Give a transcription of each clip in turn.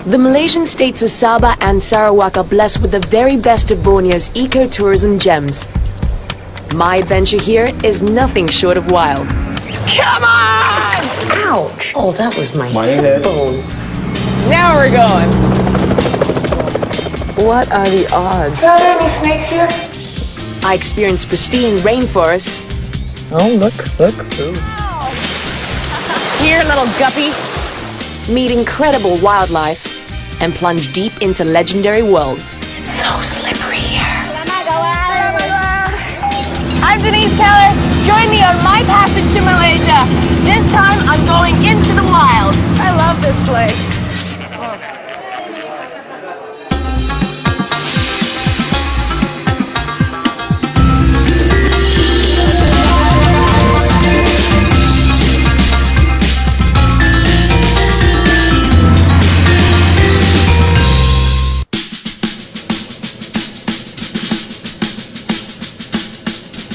The Malaysian states of Sabah and Sarawak are blessed with the very best of Borneo's ecotourism gems. My adventure here is nothing short of wild. Come on! Ouch! Oh, that was my hip bone. Now we're going. What are the odds? Are there any snakes here? I experienced pristine rainforests. Oh, look. Ooh. Here, little guppy. Meet incredible wildlife and plunge deep into legendary worlds. It's so slippery here. I'm Denise Keller. Join me on my passage to Malaysia. This time I'm going into the wild. I love this place.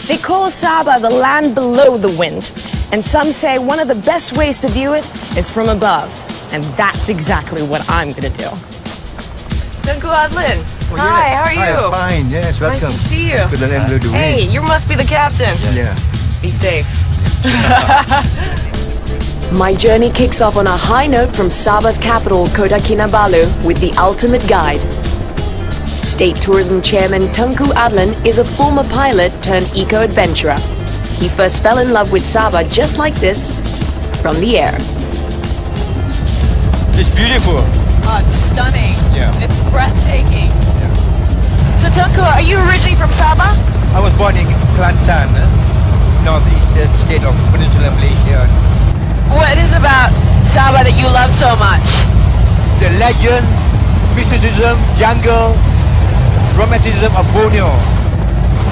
They call Sabah the land below the wind, and some say one of the best ways to view it is from above, and that's exactly what I'm gonna do. Tengku Adlin, hi, how are you? Hi, fine, yes, welcome. Nice to see you. To the land below the Hey, wind. you must be the captain. Yeah. Be safe. My journey kicks off on a high note from Sabah's capital, Kota Kinabalu, with the ultimate guide. State Tourism Chairman Tengku Adlin is a former pilot turned eco-adventurer. He first fell in love with Sabah just like this, from the air. It's beautiful. Oh, it's stunning. Yeah. It's breathtaking. So Tengku, are you originally from Sabah? I was born in Kelantan, northeastern state of Peninsular Malaysia. What is about Sabah that you love so much? The legend, mysticism, jungle, romanticism of Borneo.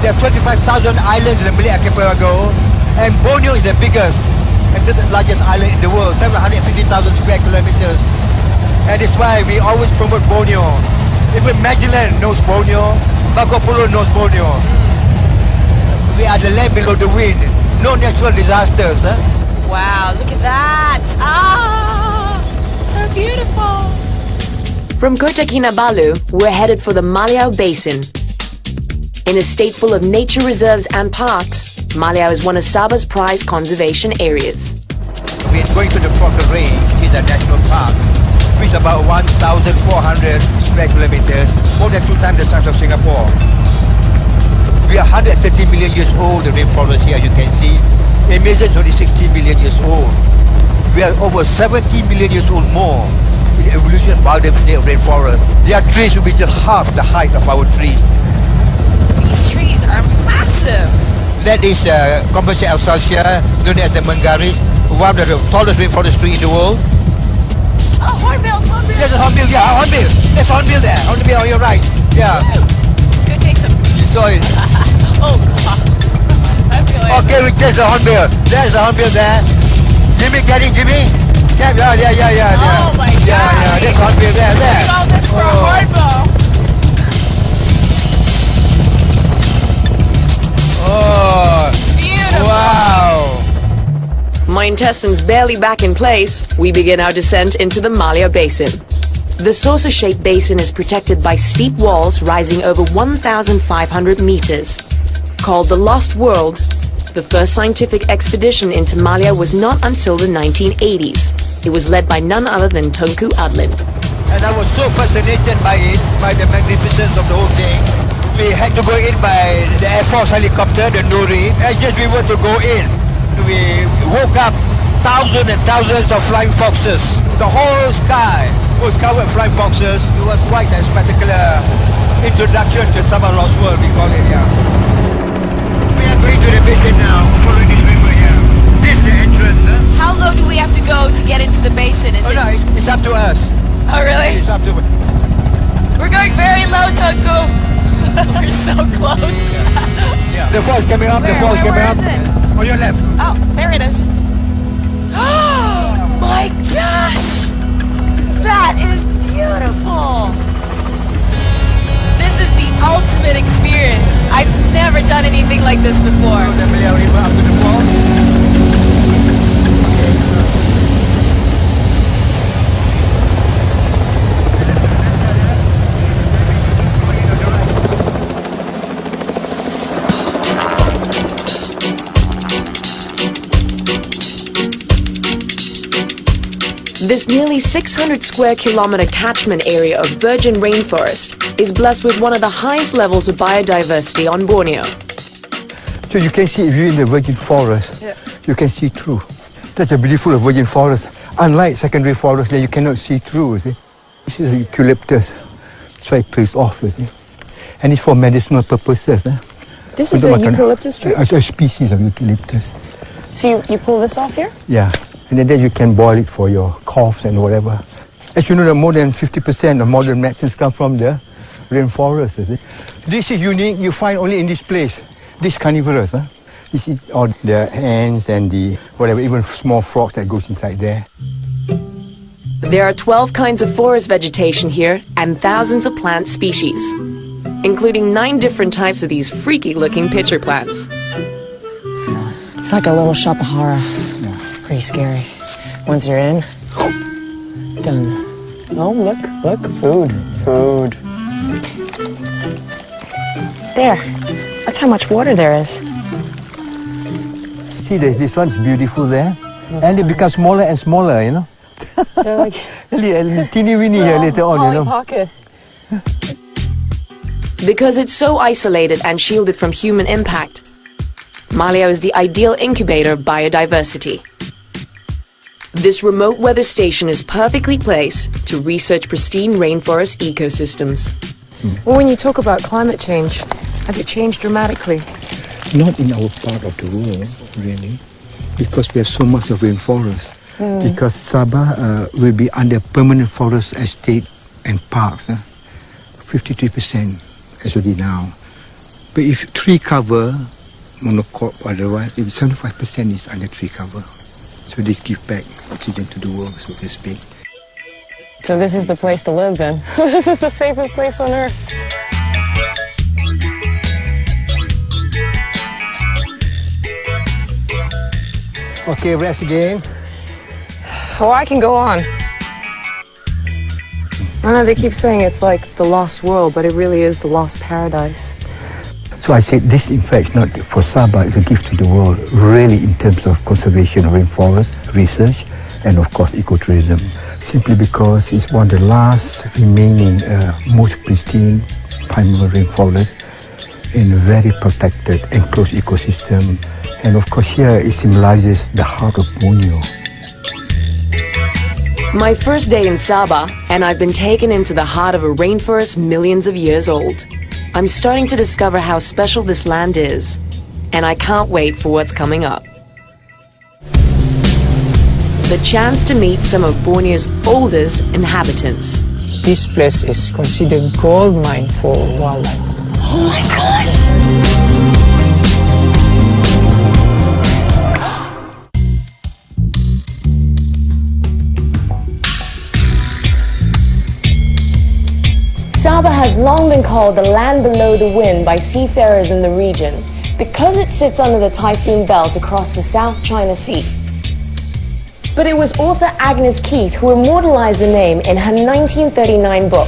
There are 25,000 islands in the Malay Archipelago, and Borneo is the biggest and the largest island in the world, 750,000 square kilometers. And that's why we always promote Borneo. Even Magellan knows Borneo, Marco Polo knows Borneo. We are the land below the wind, no natural disasters. Wow, look at that! Ah, so beautiful! From Kota Kinabalu, we're headed for the Malayau Basin. In a state full of nature reserves and parks, Malayau is one of Sabah's prized conservation areas. We're going to the Crocker Range, which is a national park, which is about 1,400 square kilometers, more than 2 times the size of Singapore. We are 130 million years old, the rainforest here, you can see. Amazon is only 60 million years old. We are over 70 million years old more. In the evolution of biodiversity of rainforest. Their trees will be just half the height of our trees. These trees are massive! That is Composite Alsacia, known as the Mangaris, one of the tallest rainforest tree in the world. Oh, hornbill! There's a hornbill, yeah, hornbill. There's hornbill there, hornbill on your right. Yeah. Let's go take some. You saw it. Oh, God. I feel like... Okay, we chase the hornbill. There's the hornbill there. Jimmy, get it, Jimmy. Yeah. Oh my God. Yeah, there's hornbill there. Look at all this for a hornbill. Oh, Beautiful. wow. My intestines barely back in place, we begin our descent into the Malayau Basin. The saucer-shaped basin is protected by steep walls rising over 1,500 meters. Called the Lost World, the first scientific expedition into Malayau was not until the 1980s. It was led by none other than Tengku Adlin. And I was so fascinated by it, by the magnificence of the whole thing. We had to go in by the Air Force helicopter, the Nuri. As just we were to go in, we woke up thousands and thousands of flying foxes. The whole sky was covered with flying foxes. It was quite a spectacular introduction to Sabah Lost World, we call it, yeah. We are going to the basin now, following this river here. This is the entrance, huh? How low do we have to go to get into the basin? No, it's up to us. Oh, really? It's up to us. We're going very low, Tengku. We're so close. Yeah. The fall is coming up, the fall is coming up. Where is it? On your left. Oh, there it is. Oh my gosh! That is beautiful! This is the ultimate experience. I've never done anything like this before. The Malayau River up to the fall. This nearly 600 square kilometer catchment area of virgin rainforest is blessed with one of the highest levels of biodiversity on Borneo. So you can see if you're in the virgin forest, you can see through. That's a beautiful virgin forest. Unlike secondary forest, that you cannot see through. See? This is eucalyptus. That's why it plays off. See? And it's for medicinal purposes. This is a eucalyptus tree? A species of eucalyptus. So you pull this off here? Yeah. And then you can boil it for your coughs and whatever. As you know, that more than 50% of modern medicines come from the rainforest. Is it? This is unique. You find only in this place. This carnivorous. This is all the ants and the whatever, even small frogs that goes inside there. There are 12 kinds of forest vegetation here and thousands of plant species, including 9 different types of these freaky-looking pitcher plants. It's like a little shop of horror. Pretty scary. Once you're in, done. Oh, look, food. There, that's how much water there is. See, this one's beautiful there. And it becomes smaller and smaller, you know. They're like teeny-weeny here later on, you know. Pocket. Because it's so isolated and shielded from human impact, Malaya is the ideal incubator of biodiversity. This remote weather station is perfectly placed to research pristine rainforest ecosystems. Well, when you talk about climate change, has it changed dramatically? Not in our part of the world, really, because we have so much of rainforest. Because Sabah will be under permanent forest estate and parks, 53% as already now. But if tree cover, monocrop otherwise, if 75% is under tree cover. So this give back oxygen to the world, so to speak. So this is the place to live then? This is the safest place on earth. Okay, rest again. Oh, I can go on. I know they keep saying it's like the lost world, but it really is the lost paradise. So I said this, in fact, not for Sabah, it's a gift to the world, really, in terms of conservation of rainforest, research, and of course, ecotourism. Simply because it's one of the last remaining most pristine primal rainforest in a very protected, enclosed ecosystem. And of course, here it symbolizes the heart of Borneo. My first day in Sabah, and I've been taken into the heart of a rainforest millions of years old. I'm starting to discover how special this land is, and I can't wait for what's coming up. The chance to meet some of Borneo's oldest inhabitants. This place is considered gold mine for wildlife. Oh my gosh! Sabah has long been called the land below the wind by seafarers in the region because it sits under the typhoon belt across the South China Sea. But it was author Agnes Keith who immortalized the name in her 1939 book.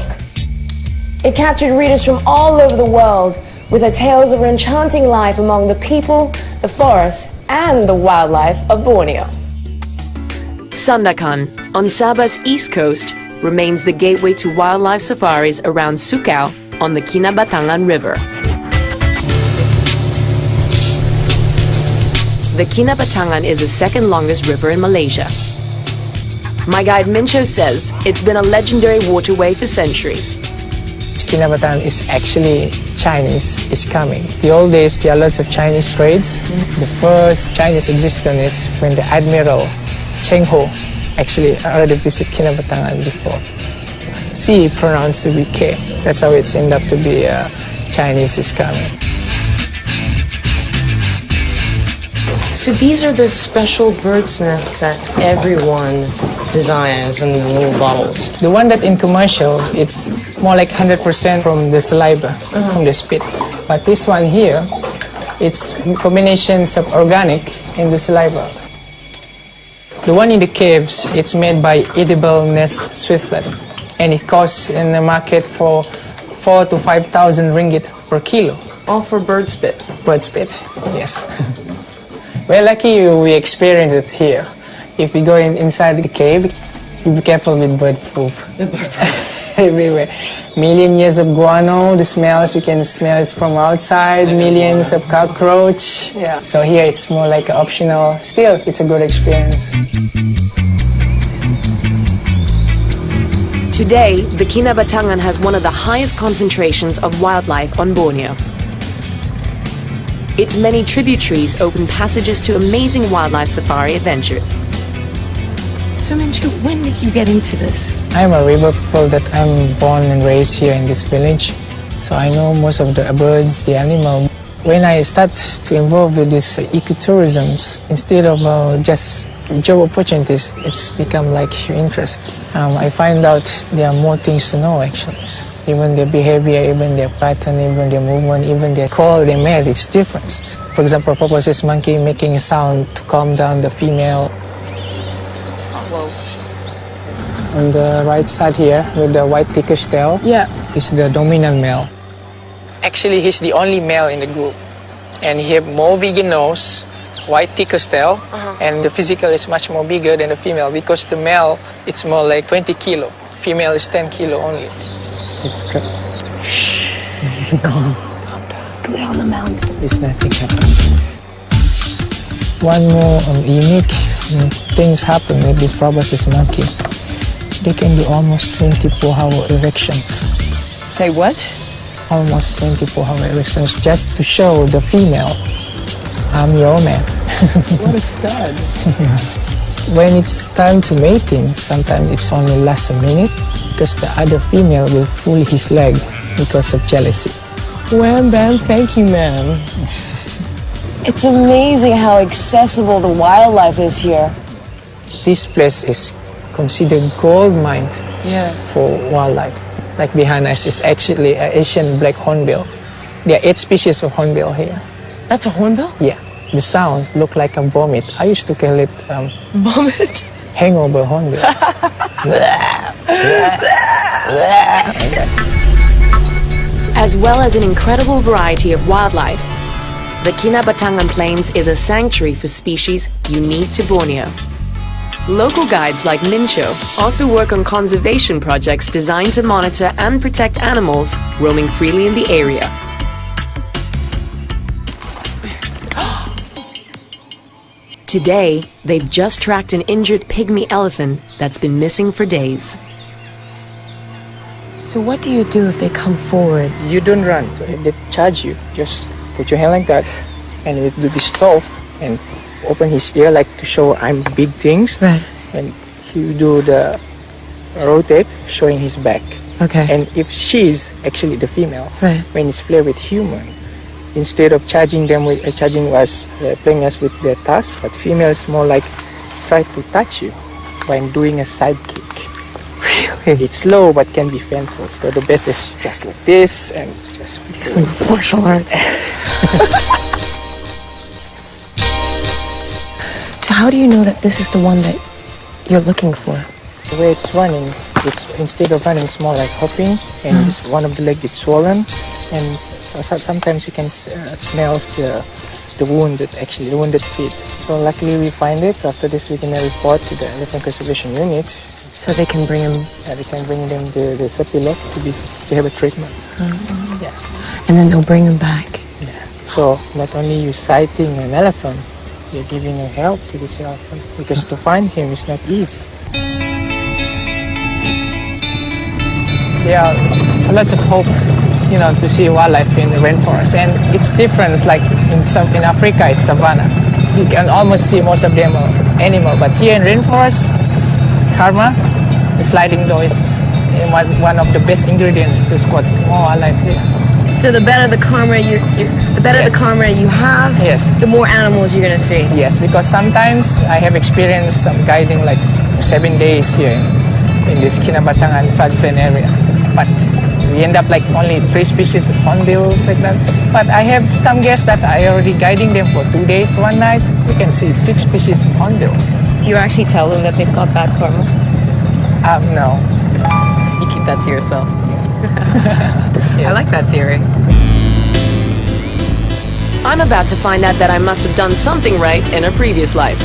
It captured readers from all over the world with her tales of her enchanting life among the people, the forests, and the wildlife of Borneo. Sandakan, on Sabah's east coast, remains the gateway to wildlife safaris around Sukau on the Kinabatangan River. The Kinabatangan is the second longest river in Malaysia. My guide Mincho says it's been a legendary waterway for centuries. Kinabatangan is actually Chinese is coming. The old days, there are lots of Chinese raids. The first Chinese existence is when the Admiral Cheng Ho actually already visited Kinabatangan before. C pronounced to be K. That's how it's ended up to be Chinese is coming. So these are the special bird's nests that everyone desires in little bottles. The one that in commercial, it's more like 100% from the saliva, from the spit. But this one here, it's combinations of organic in the saliva. The one in the caves, it's made by edible nest swiftlet, and it costs in the market for 4,000 to 5,000 ringgit per kilo. All for bird spit. Bird spit, yes. We're lucky we experience it here. If we go inside the cave, Be careful with bird poop. Everywhere. Million years of guano, the smells, you can smell it from outside, millions of cockroach. Yeah. So here it's more like optional. Still, it's a good experience. Today, the Kinabatangan has one of the highest concentrations of wildlife on Borneo. Its many tributaries open passages to amazing wildlife safari adventures. So, Minchu, when did you get into this? I'm a river people that I'm born and raised here in this village. So I know most of the birds, the animal. When I start to involve with this ecotourism, instead of just job opportunities, it's become like interest. I find out there are more things to know actually. Even their behavior, even their pattern, even their movement, even their call they made, it's different. For example, Proposis monkey making a sound to calm down the female. On the right side here, with the white thickish tail, is the dominant male. Actually, he's the only male in the group. And he has more vegan nose, white thickish tail, and the physical is much more bigger than the female because the male, it's more like 20 kilo. Female is 10 kilo only. Calm down. Do it on the mountain. It's nothing happening. One more unique things happen with this proboscis monkey. They can do almost 24-hour erections. Say what? Almost 24-hour erections just to show the female, I'm your man. What a stud. When it's time to mating, sometimes it's only lasts a minute because the other female will pull his leg because of jealousy. Wham bam, thank you, ma'am. It's amazing how accessible the wildlife is here. This place is considered gold mine for wildlife. Like behind us is actually an Asian black hornbill. There are 8 species of hornbill here. That's a hornbill? Yeah. The sound look like a vomit. I used to call it Vomit? hangover hornbill. As well as an incredible variety of wildlife, the Kinabatangan Plains is a sanctuary for species unique to Borneo. Local guides like Mincho also work on conservation projects designed to monitor and protect animals roaming freely in the area. Today, they've just tracked an injured pygmy elephant that's been missing for days. So what do you do if they come forward? You don't run. So if they charge you, just put your hand like that and it will be stop and open his ear like to show I'm big things. Right. And he do the rotate showing his back. Okay. And if she's actually the female, Right. when it's play with human, instead of charging them with charging us, playing us with their task, but female is more like try to touch you when doing a side kick. Really? It's slow but can be painful. So the best is just like this and just Do some martial arts. So how do you know that this is the one that you're looking for? The way it's running, it's instead of running, it's more like hopping, and it's one of the legs is swollen, and so sometimes you can smell the wounded feet. So luckily we find it. So after this, we're gonna report to the Elephant Conservation Unit. So they can bring him. They can bring them the Sepilok to have a treatment. Yeah. And then they'll bring him back. Yeah. So not only you sighting an elephant, you're giving a help to this elephant because to find him is not easy. There are lots of hope, to see wildlife in the rainforest, and it's different. It's like in Africa, it's savanna. You can almost see most of them animal, but here in rainforest, karma, the sliding door is one of the best ingredients to spot more wildlife here. So the better the camera the camera you have, Yes. the more animals you're gonna see. Yes, because sometimes I have experienced some guiding like 7 days here in this Kinabatangan floodplain area. But we end up like only 3 species of hornbills like that. But I have some guests that I already guiding them for 2 days, 1 night. We can see 6 species of hornbill. Do you actually tell them that they've got bad karma? No. You keep that to yourself. Yes. I like that theory. I'm about to find out that I must have done something right in a previous life.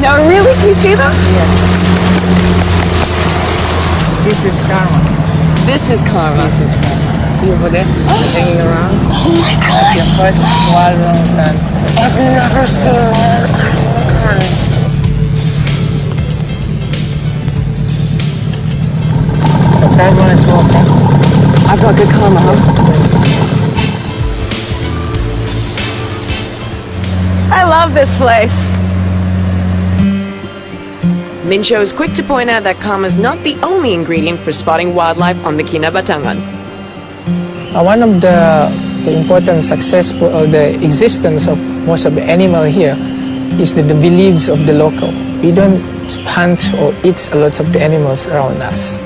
No, really? Can you see them? Yes. This is karma. This is karma. This is karma. See over there? Hanging around. Oh my That's your gosh! first wild orangutan. I've never seen wild orangutans. So karma is welcome. I've got good karma, huh? I love this place. Mincho is quick to point out that karma is not the only ingredient for spotting wildlife on the Kinabatangan. One of the important successful or the existence of most of the animal here is the beliefs of the local. We don't hunt or eat a lot of the animals around us.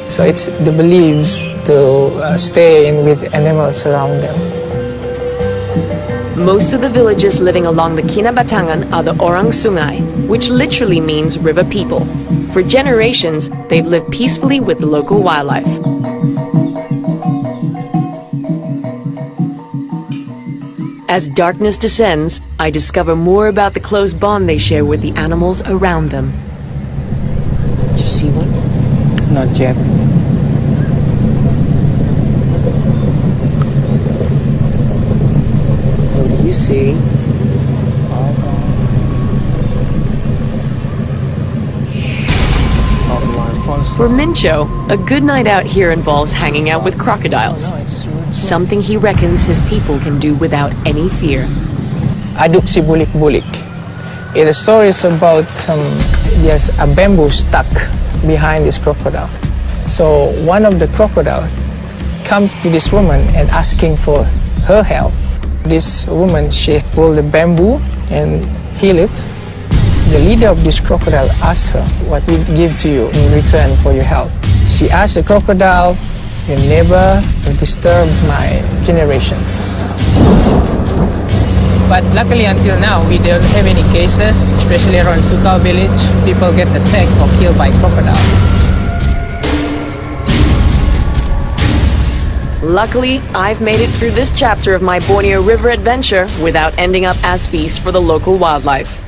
So it's the beliefs to stay in with animals around them. Most of the villages living along the Kinabatangan are the Orang Sungai, which literally means river people. For generations, they've lived peacefully with the local wildlife. As darkness descends, I discover more about the close bond they share with the animals around them. Did you see one? Not yet. What do you see? For Mincho, a good night out here involves hanging out with crocodiles. Something he reckons his people can do without any fear. Aduk si bulik-bulik. The story is about there's a bamboo stuck behind this crocodile. So one of the crocodiles come to this woman and asking for her help. This woman, she pulled the bamboo and heal it. The leader of this crocodile asked her, what we give to you in return for your help? She asked the crocodile, you never disturb my generations. But luckily until now, we don't have any cases, especially around Sukau village, people get attacked or killed by crocodile. Luckily, I've made it through this chapter of my Borneo River adventure without ending up as feast for the local wildlife.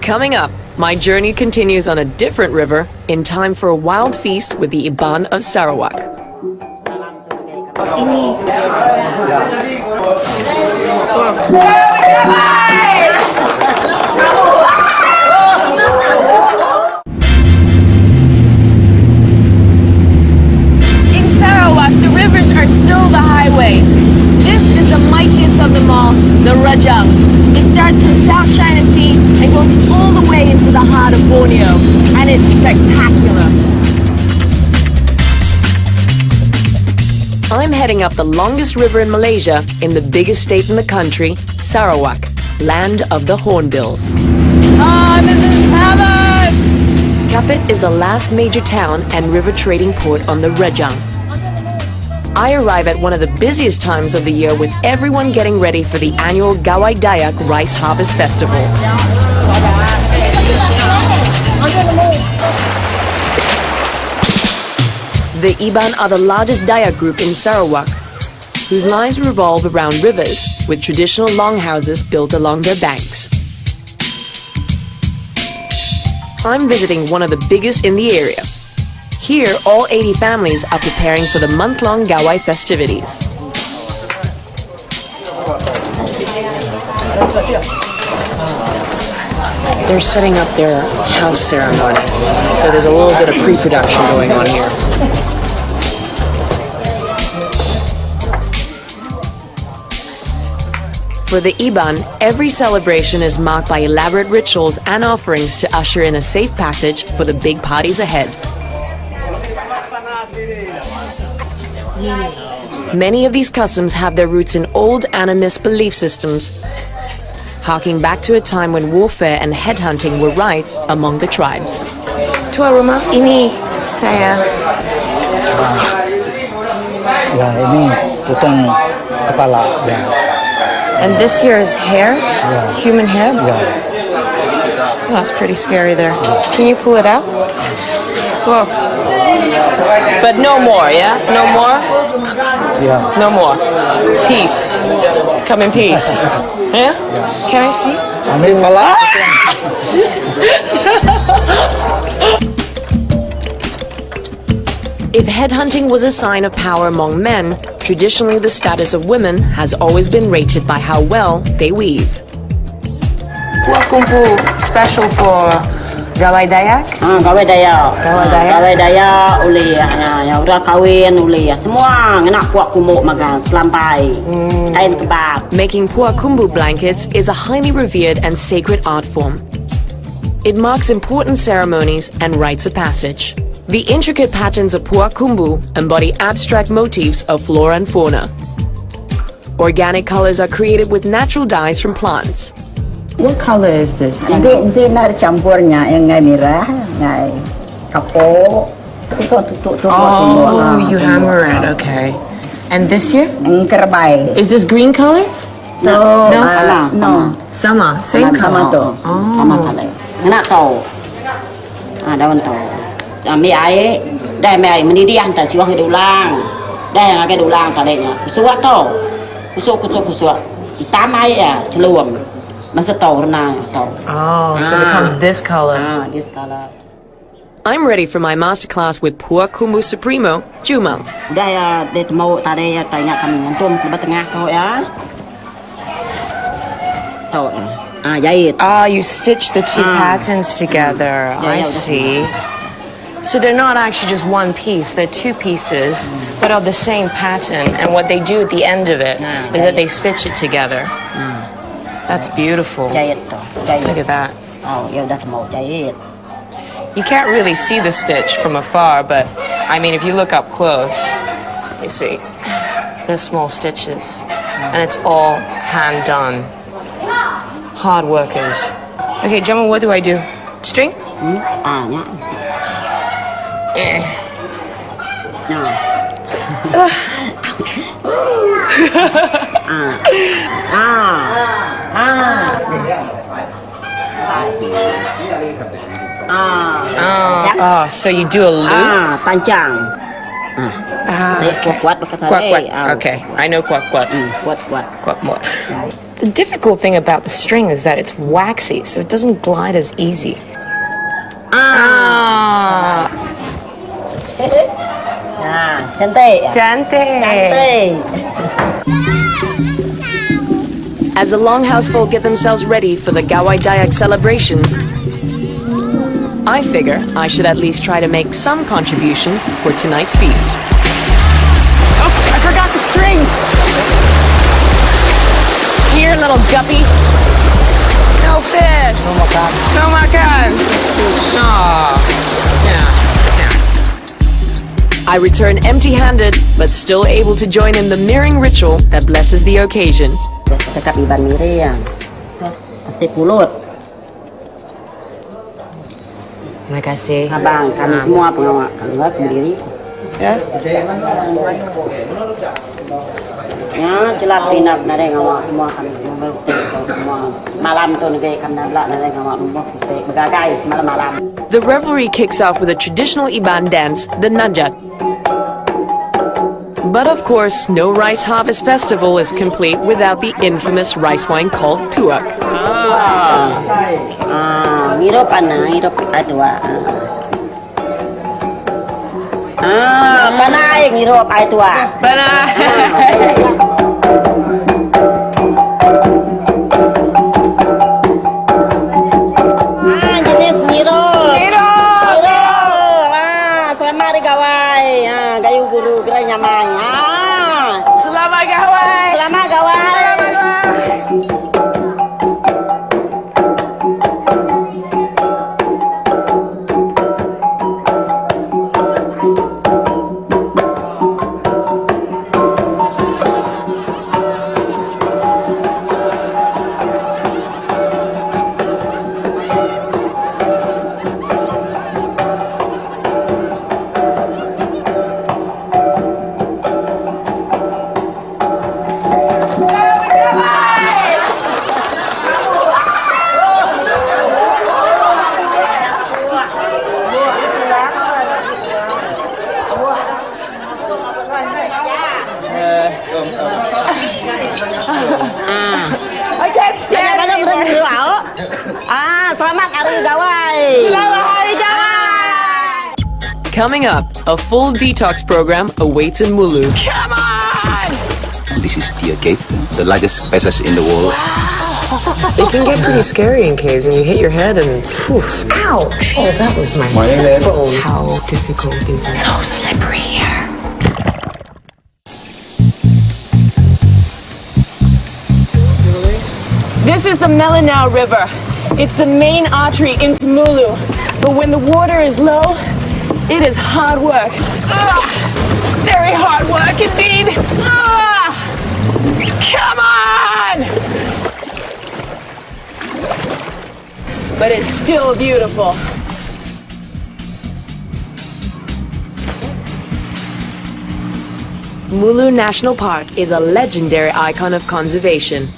Coming up, my journey continues on a different river in time for a wild feast with the Iban of Sarawak. In Sarawak, the rivers are still the highways. This is the mightiest of them all, the Rajang. It starts in South China Sea and goes all the way into the heart of Borneo, and it's spectacular. I'm heading up the longest river in Malaysia in the biggest state in the country, Sarawak, land of the Hornbills. I'm in heaven! Kapit is the last major town and river trading port on the Rajang. I arrive at one of the busiest times of the year with everyone getting ready for the annual Gawai Dayak Rice Harvest Festival. The Iban are the largest Dayak group in Sarawak, whose lives revolve around rivers, with traditional longhouses built along their banks. I'm visiting one of the biggest in the area. Here, all 80 families are preparing for the month-long Gawai festivities. They're setting up their house ceremony, so there's a little bit of pre-production going on here. For the Iban, every celebration is marked by elaborate rituals and offerings to usher in a safe passage for the big parties ahead. Many of these customs have their roots in old animist belief systems, harking back to a time when warfare and headhunting were rife among the tribes. Tuan rumah, ini saya. Ya, ini potong kepala. Ya, And this here is hair? Yeah. Human hair? ya. That's pretty scary there. Can you pull it out? Whoa. But no more, yeah? No more? Ya. No more. Peace. Come in peace. Yeah? Can I see? Ambil kepala. If headhunting was a sign of power among men, traditionally the status of women has always been rated by how well they weave. Puak kumpu special for Gawai Dayak? Gawai Dayak. Gawai Dayak? Gawai Dayak uli yang udah kawin uli semua ngena puak kumuk makan selampai. Kain kebab. Making puak kumbu blankets is a highly revered and sacred art form. It marks important ceremonies and rites of passage. The intricate patterns of puak kumbu embody abstract motifs of flora and fauna. Organic colors are created with natural dyes from plants. What color is this? Dia nak campurnya yang ngai merah, ngai kapok. Oh, you hammer it, okay. And this here? Kerbai. Is this green color? No, Sama, same sama tu. color. Sama color. Ngena tau. Daun tau. Mi ai, dah mi ai mendidih hantar siwang ke ulang. Dah yang ke ulang tadanya. Kusuk tau. Kusuk. Hitam ai ya, celuam. Masa tau rena tau. Oh, so it becomes this color. This color. I'm ready for my masterclass with Puak Kumbu Supremo, Jumang. Dah ya, dia mau tadi ya tanya kami antum ke tengah kau ya. Tau ya. Jahit. You stitch the two patterns together. I see. So they're not actually just one piece, they're two pieces, but of the same pattern. And what they do at the end of it is that they stitch it together. That's beautiful. Jahit tu. Look at that. Ya udah mau jahit. You can't really see the stitch from afar, but I mean, if you look up close, you see, there's small stitches. And it's all hand done. Hard workers. Okay, Gemma, what do I do? String? Ya. So you do a loop? Panjang. Kuat. Okay, I know kuat. Kuat. The difficult thing about the string is that it's waxy, so it doesn't glide as easy. Cantik. As the Longhouse folk get themselves ready for the Gawai Dayak celebrations, I figure I should at least try to make some contribution for tonight's feast. Oh, I forgot the string! Here, little guppy. No fish! No makan! I return empty-handed, but still able to join in the mirroring ritual that blesses the occasion. Cakap iban miri yang asyik pulut. Terima kasih. Abang, kami semua pengawal keluar berdiri. Ya, celap pinap nade ngawak semua kami semua. Malam tu nade kami nade ngawak rumah begagai malam. The revelry kicks off with a traditional Iban dance, the Najat. But of course, no rice harvest festival is complete without the infamous rice wine called tuak. Hidup atua. Panai hidup atua. Jenis hidup. Selamat hari gawai. Gayu guru gerai nyamai. Selamat gawai! Selamat gawai. Coming up, a full detox program awaits in Mulu. Come on! This is Tear Cave, the largest passage in the world. It can get pretty scary in caves, and you hit your head and poof. Ouch! Oh, that was my phone. How difficult is it? So slippery here. This is the Melanau River. It's the main artery into Mulu. But when the water is low, it is hard work. Very hard work indeed. Come on! But it's still beautiful. Mulu National Park is a legendary icon of conservation.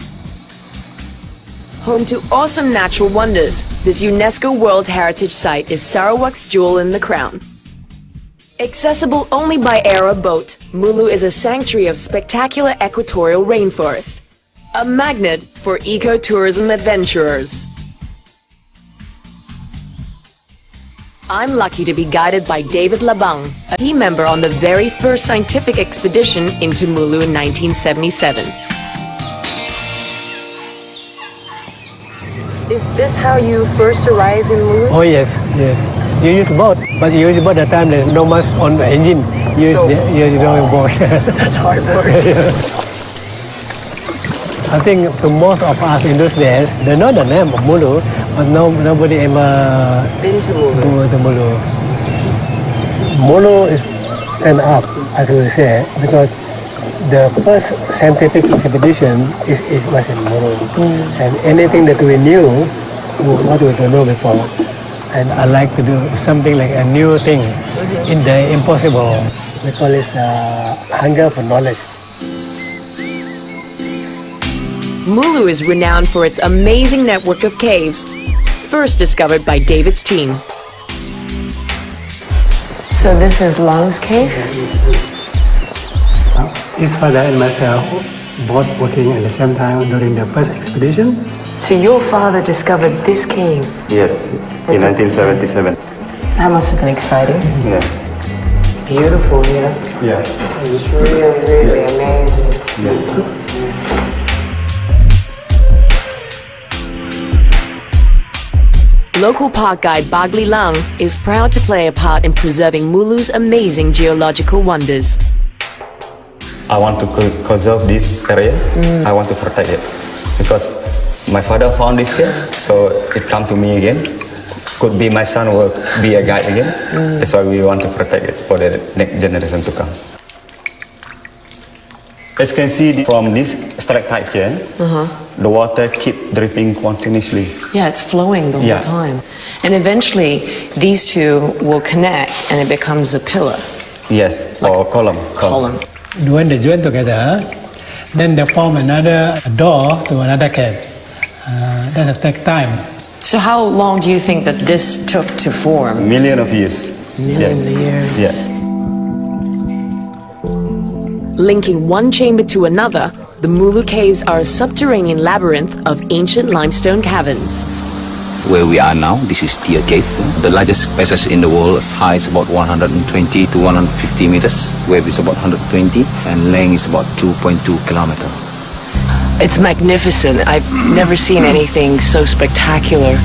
Home to awesome natural wonders, this UNESCO World Heritage Site is Sarawak's jewel in the crown. Accessible only by air or boat, Mulu is a sanctuary of spectacular equatorial rainforest, a magnet for ecotourism adventurers. I'm lucky to be guided by David Labang, a team member on the very first scientific expedition into Mulu in 1977. Is this how you first arrived in Mulu? Oh yes, yes. You use boat, but you use boat at the time there's no much on the engine. You use boat. That's hard work. I think to most of us in those days, they know the name of Mulu, but nobody ever Been to Mulu. go to Mulu. Mulu is stand up, as we say, because the first scientific expedition was in Mulu. And anything that we knew, what we don't know before. And I like to do something like a new thing in the impossible. We call it hunger for knowledge. Mulu is renowned for its amazing network of caves, first discovered by David's team. So this is Lang's cave? His father and myself both working at the same time during the first expedition. So your father discovered this cave? Yes, in 1977. That must have been exciting. Yeah. Beautiful here. Yeah. It's really amazing. Yeah. Local park guide Bagli Lang is proud to play a part in preserving Mulu's amazing geological wonders. I want to conserve this area. I want to protect it because my father found this here, so it come to me again. Could be my son will be a guide again. That's why we want to protect it for the next generation to come. As you can see from this stalactite here, the water keep dripping continuously. Yeah, it's flowing the whole time. And eventually, these two will connect and it becomes a pillar. Yes, or column. When they join together, then they form another door to another cave. That'll take time. So how long do you think that this took to form? Millions of years. Millions of years. Yeah. Linking one chamber to another, the Mulu caves are a subterranean labyrinth of ancient limestone caverns. Where we are now, this is Tear Cave, the largest passage in the world. Height is about 120 to 150 meters, width is about 120, and length is about 2.2 kilometers. It's magnificent. I've never seen anything so spectacular.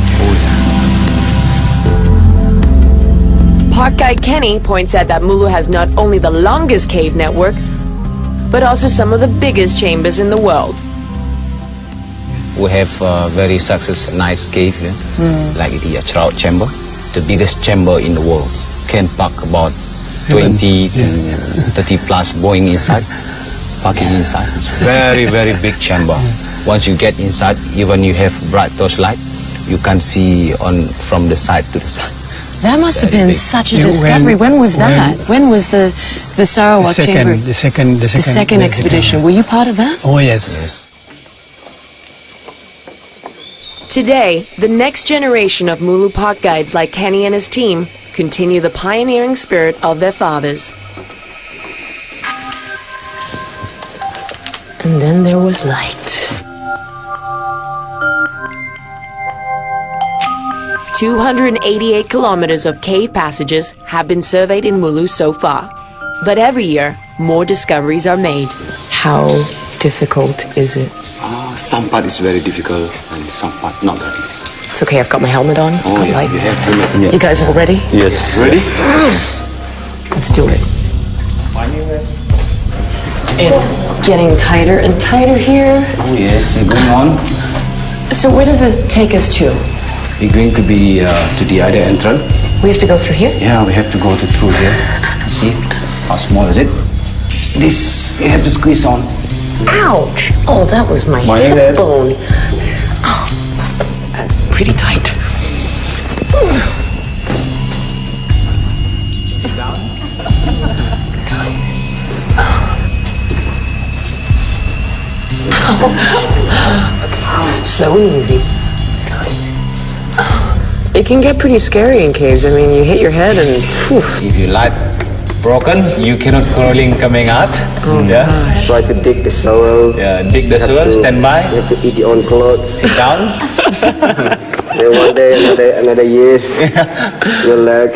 Park guide Kenny points out that Mulu has not only the longest cave network, but also some of the biggest chambers in the world. We have a very nice cave here, like the Sarawak chamber, the biggest chamber in the world. Can park about 20 to 30 plus Boeing inside, parking inside. It's very, very big chamber. Once you get inside, even you have bright torchlight, you can see from the side to the side. That must have been such a discovery. When was that? When was the Sarawak chamber? The second expedition. Were you part of that? Oh yes. Today, the next generation of Mulu park guides like Kenny and his team continue the pioneering spirit of their fathers. And then there was light. 288 kilometers of cave passages have been surveyed in Mulu so far. But every year, more discoveries are made. How difficult is it? Some part is very difficult and some part not very difficult. It's okay, I've got my helmet on, Oh, got yeah, lights. you have helmet, yeah. You guys all ready? Yes. Ready? Let's do it. It's getting tighter and tighter here. Oh yes, you're going on. So where does this take us to? We're going to be to the other entrance. We have to go through here? Yeah, we have to go through here. See how small is it? This we have to squeeze on. Ouch! Oh, that was my My hip head. bone. Oh, that's pretty tight. Slow and easy. It can get pretty scary in caves. I mean, you hit your head and phew. If you like broken, you cannot crawling coming out. Yeah. Try to dig the soil. Yeah, dig the soil, stand by. You have to eat your own clothes. Sit down. Then one day, another years, your leg,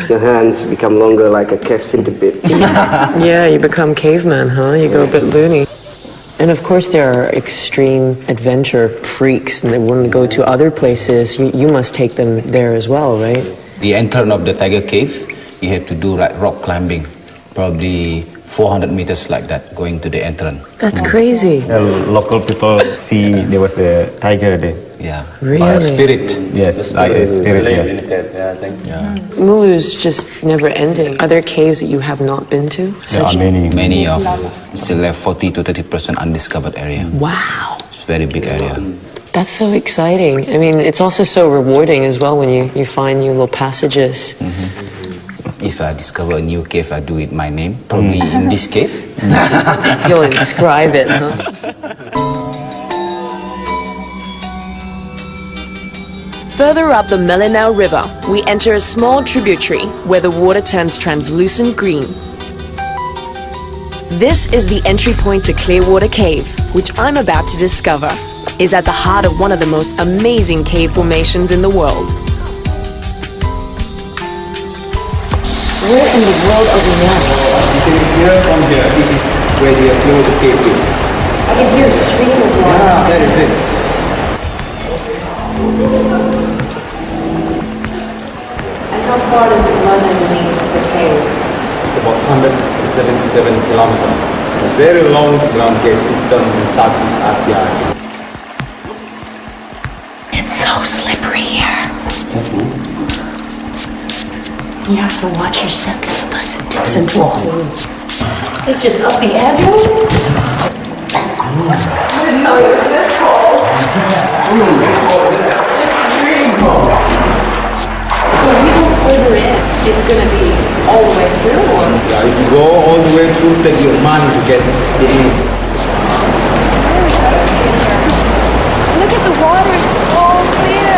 your hands become longer like a cave centipede. Yeah, you become caveman, huh? You go a bit loony. And of course there are extreme adventure freaks and they want to go to other places. You must take them there as well, right? The entrance of the tiger cave, you have to do like rock climbing, probably 400 meters like that, going to the entrance. That's crazy. Local people see there was a tiger there. Yeah. Really? By a spirit. Yes, like a spirit. Yeah. Mulu's just never ending. Are there caves that you have not been to? There are many. Many of still have 40 to 30% undiscovered area. Wow. It's very big area. That's so exciting. I mean, it's also so rewarding as well when you find new little passages. If I discover a new cave, I do it my name, probably in this cave. You'll inscribe it, huh? Further up the Melanau River, we enter a small tributary where the water turns translucent green. This is the entry point to Clearwater Cave, which I'm about to discover is at the heart of one of the most amazing cave formations in the world. Where in the world are we now? You can hear from here. This is where the Clearwater Cave is. I can hear a stream of water. Yeah, that is it. And how far does it run underneath the cave? It's about 177 kilometers. It's a very long ground cave system in Southeast Asia. It's so slippery here. You have to watch your step because sometimes it dips into a hole. It's just up the edge. I didn't know it was this cold. So if you go further in, it's going to be all the way through? Or? Yeah, if you go all the way through, take your money to get the end. Look at the water, it's all clear.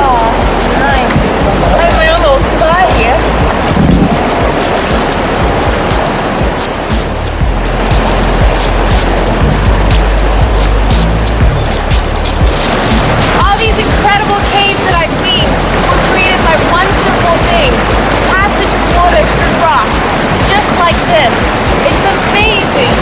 Oh, nice. I have my own little spot here. All these incredible caves that I've seen were created by one simple thing: passage of water through rock, just like this. It's amazing.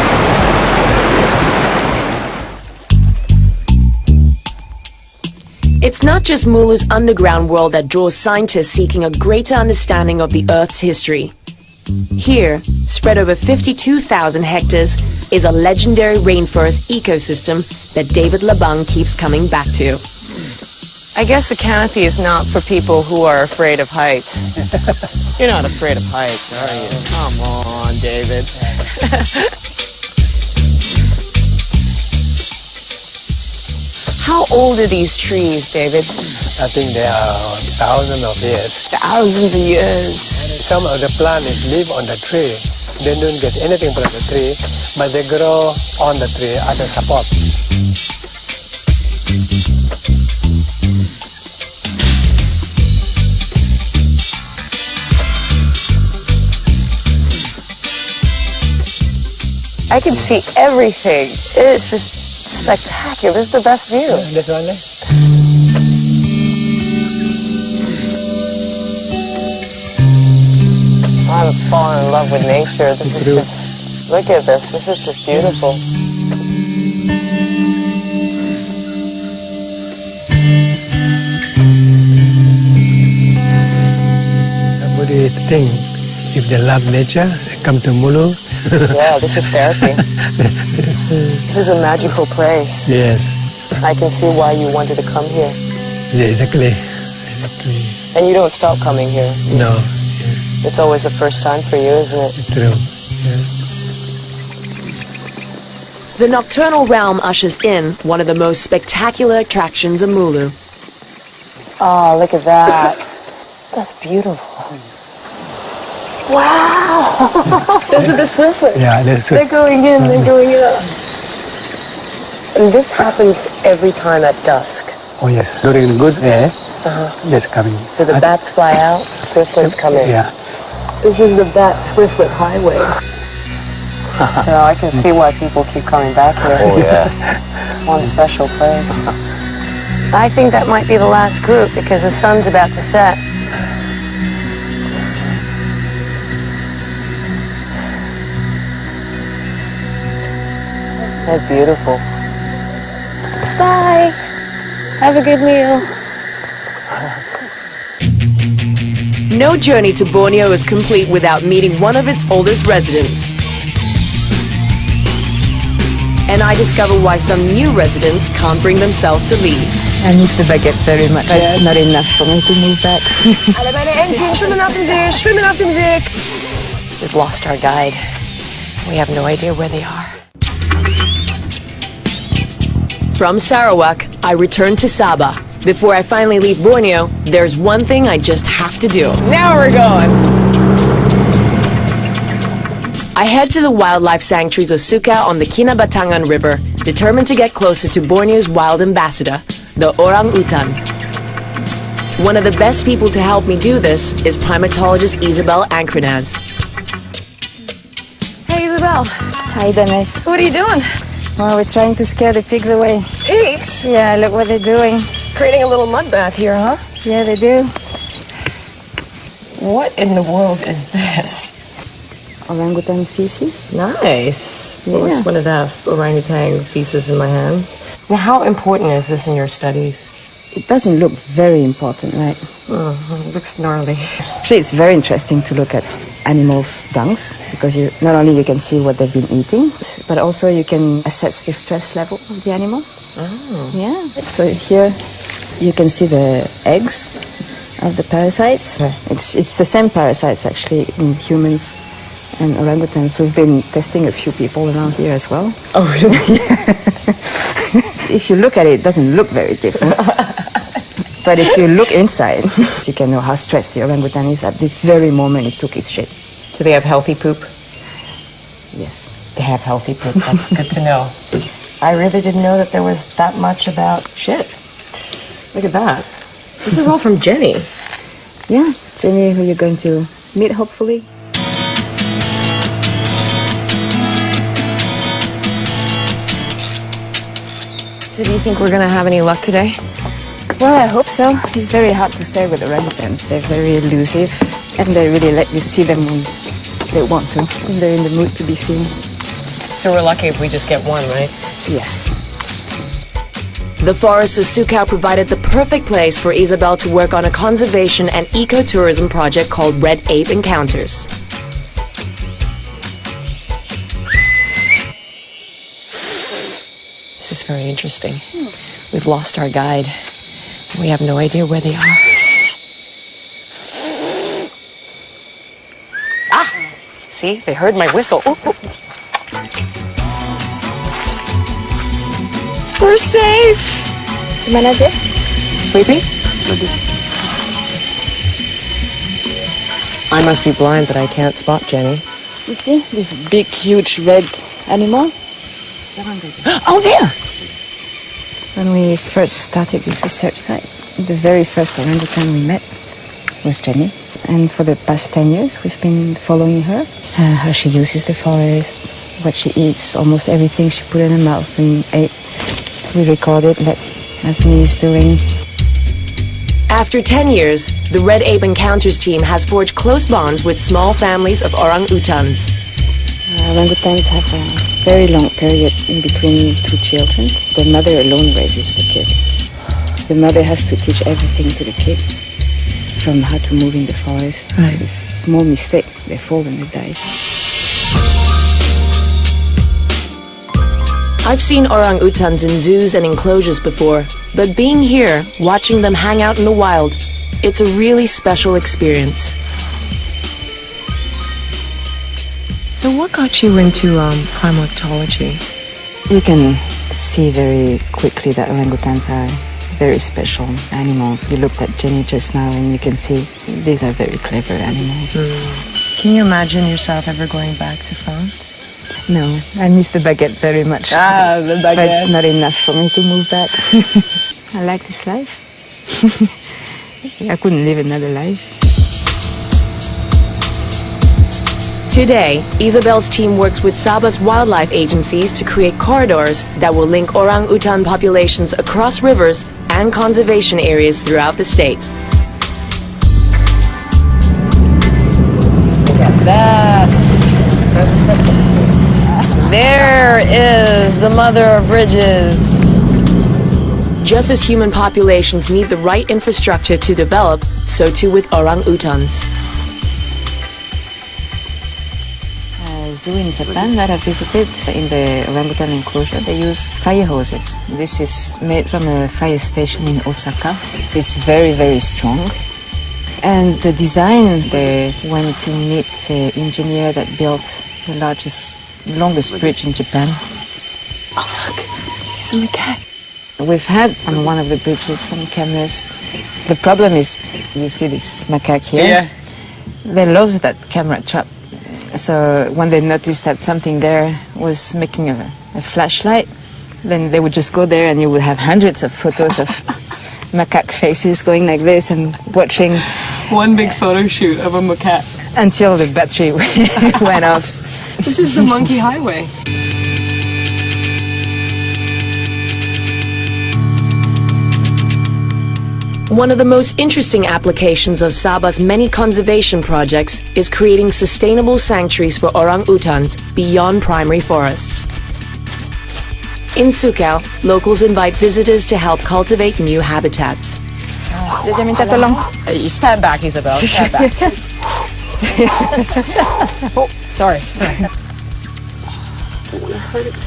It's not just Mulu's underground world that draws scientists seeking a greater understanding of the Earth's history. Here, spread over 52,000 hectares, is a legendary rainforest ecosystem that David Labang keeps coming back to. I guess the canopy is not for people who are afraid of heights. You're not afraid of heights, are you? Come on, David. How old are these trees, David? I think there are thousands of years. Thousands of years. Some of the plants live on the tree. They don't get anything from the tree, but they grow on the tree as a support. I can see everything. It's just spectacular. This is the best view. This one, love with nature. This is just, look at this. This is just beautiful. Somebody think if they love nature, they come to Mulu. Yeah, this is therapy. This is a magical place. Yes. I can see why you wanted to come here. Yeah, exactly. And you don't stop coming here. No. It's always the first time for you, isn't it? True. The nocturnal realm ushers in one of the most spectacular attractions of Mulu. Oh, look at that. That's beautiful. Wow! Those are the swifters. Yeah, they're going in, they're going up. And this happens every time at dusk. Oh yes, during good air, yes, coming. So the bats fly out, swiftlets come in. Yeah. This is the bat-swiftlet highway. So I can see why people keep coming back here. Oh, yeah. It's one special place. I think that might be the last group because the sun's about to set. That's beautiful. Bye. Have a good meal. No journey to Borneo is complete without meeting one of its oldest residents. And I discover why some new residents can't bring themselves to leave. I miss the baguette very much. That's not enough for me to move back. Alle meine Entchen schwimmen auf dem See, schwimmen auf dem See. We've lost our guide. We have no idea where they are. From Sarawak, I return to Sabah. Before I finally leave Borneo, there's one thing I just have to do. Now we're going. I head to the wildlife sanctuaries of Suka on the Kinabatangan River, determined to get closer to Borneo's wild ambassador, the orang-utan. One of the best people to help me do this is primatologist Isabel Ankranaz. Hey, Isabel. Hi, Denise. What are you doing? Well, we're trying to scare the pigs away. Pigs? Yeah, look what they're doing. Creating a little mud bath here, huh? Yeah, they do. What in the world is this? Orangutan feces. Nice. Yeah. I always wanted to have orangutan feces in my hands. Now, how important is this in your studies? It doesn't look very important, right? It looks gnarly. Actually, it's very interesting to look at animals' dungs because not only you can see what they've been eating, but also you can assess the stress level of the animal. Oh. Yeah. So here you can see the eggs of the parasites. It's the same parasites actually in humans and orangutans. We've been testing a few people around here as well. Oh, really? If you look at it, it doesn't look very different. But if you look inside, you can know how stressed the orangutan is at this very moment it took its shape. Do they have healthy poop? Yes. They have healthy poop. That's good to know. I really didn't know that there was that much about shit. Look at that. This is all from Jenny. Yes, Jenny, who you're going to meet, hopefully. So do you think we're gonna have any luck today? Well, I hope so. It's very hard to say with orangutans. They're very elusive, and they really let you see them when they want to, when they're in the mood to be seen. So we're lucky if we just get one, right? Yes. The forest of Suka provided the perfect place for Isabel to work on a conservation and ecotourism project called Red Ape Encounters. This is very interesting. We've lost our guide. We have no idea where they are. Ah! See? They heard my whistle. Ooh, ooh. We're safe! Mana dia? Sleeping? I must be blind, but I can't spot Jenny. You see this big, huge red animal? Oh, there! When we first started this research site, the very first orangutan we met was Jenny. And for the past 10 years, we've been following her. How she uses the forest, what she eats, almost everything she put in her mouth and ate. We recorded, like Asmi is doing. After 10 years, the Red Ape Encounters team has forged close bonds with small families of orang-utans. Orangutans have a very long period in between two children. The mother alone raises the kid. The mother has to teach everything to the kid, from how to move in the forest. Right. A small mistake, they fall and they die. I've seen orang-utans in zoos and enclosures before, but being here, watching them hang out in the wild, it's a really special experience. So what got you into primatology? You can see very quickly that orangutans are very special animals. You looked at Jenny just now and you can see these are very clever animals. Can you imagine yourself ever going back to France? No, I miss the baguette very much. The baguette. But it's not enough for me to move back. I like this life. I couldn't live another life. Today, Isabel's team works with Sabah's wildlife agencies to create corridors that will link orang-utan populations across rivers and conservation areas throughout the state. Look at that. There is the mother of bridges. Just as human populations need the right infrastructure to develop, so too with orang-utans. Zoo in Japan that I visited, in the orangutan enclosure, they use fire hoses. This is made from a fire station in Osaka. It's very, very strong. And the design, they went to meet the engineer that built the longest bridge in Japan. Oh, look, there's a macaque. We've had on one of the bridges some cameras. The problem is, you see this macaque here? Yeah. They love that camera trap. So when they noticed that something there was making a flashlight, then they would just go there and you would have hundreds of photos of macaque faces going like this and watching. One big photo shoot of a macaque. Until the battery went off. This is the monkey highway. One of the most interesting applications of Sabah's many conservation projects is creating sustainable sanctuaries for orang-utans beyond primary forests. In Sukau, locals invite visitors to help cultivate new habitats. Stand back, Isabel. Stand back. Oh, sorry.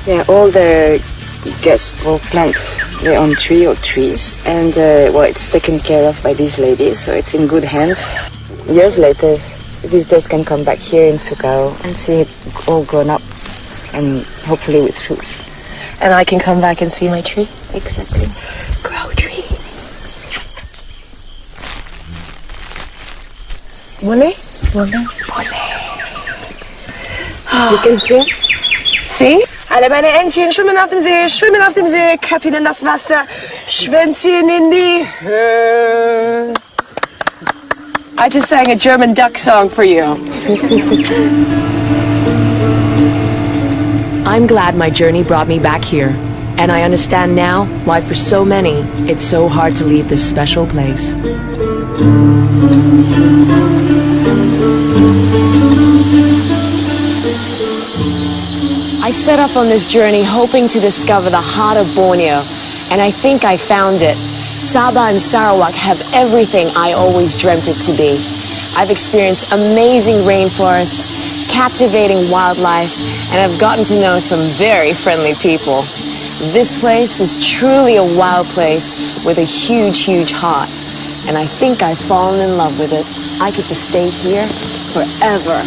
Yeah, all the guests will plant their own tree or trees, and it's taken care of by these ladies, so it's in good hands. Years later, visitors can come back here in Sukau and see it all grown up, and hopefully with fruits. And I can come back and see my tree? Exactly. Grow tree. Monet? You can see? See? Alle meine Entchen schwimmen auf dem See, Köpfchen in das Wasser, Schwänzchen in die Höhe. I just sang a German duck song for you. I'm glad my journey brought me back here, and I understand now why for so many it's so hard to leave this special place. I set off on this journey hoping to discover the heart of Borneo, and I think I found it. Sabah and Sarawak have everything I always dreamt it to be. I've experienced amazing rainforests, captivating wildlife, and I've gotten to know some very friendly people. This place is truly a wild place with a huge, huge heart, and I think I've fallen in love with it. I could just stay here forever.